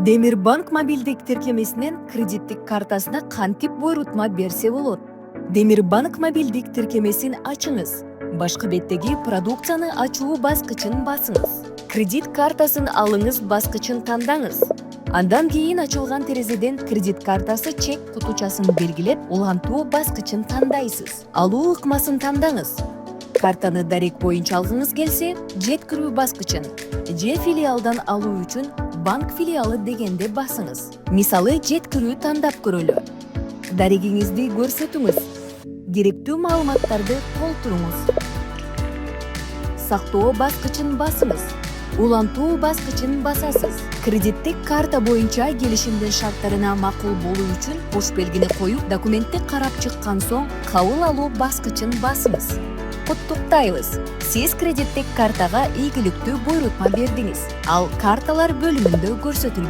Демир банк мобилдик тиркемесинен кредиттик картасына кантип буйрутма берсе болот? Демир банк мобилдик тиркемесин ачыңыз. Башкы беттеги продукцияны ачуу баскычын басыңыз. Кредит картасын алыңыз баскычын тандаңыз. Андан кийин ачылган терезеден кредит картасы чек кутучасын белгилеп, улантуу баскычын тандайсыз. Алуу ыкмасын тандаңыз. Картаны дарек боюнча алгыңыз келсе, жеткирүү баскычын же филиалдан алуу үчүн банк филиалы дегенде басыңыз. Мисалы, жеткирүү тандап көрөлү. Дарегиңизди көрсөтүңүз. Керектүү маалыматтарды толтуруңуз. Сактоо баскычын басыңыз. Улантуу баскычын басасыз. Кредиттик карта боюнча келишимдин шарттарына макул болуу үчүн кош белгини коюп, документти карап чыккан соң кабыл алуу баскычын басыңыз. Куттуктайбыз. Сиз кредиттик картага ийгиликтүү буйрутма бердиңиз. Ал карталар бөлүмүндө көрсөтүлгөн.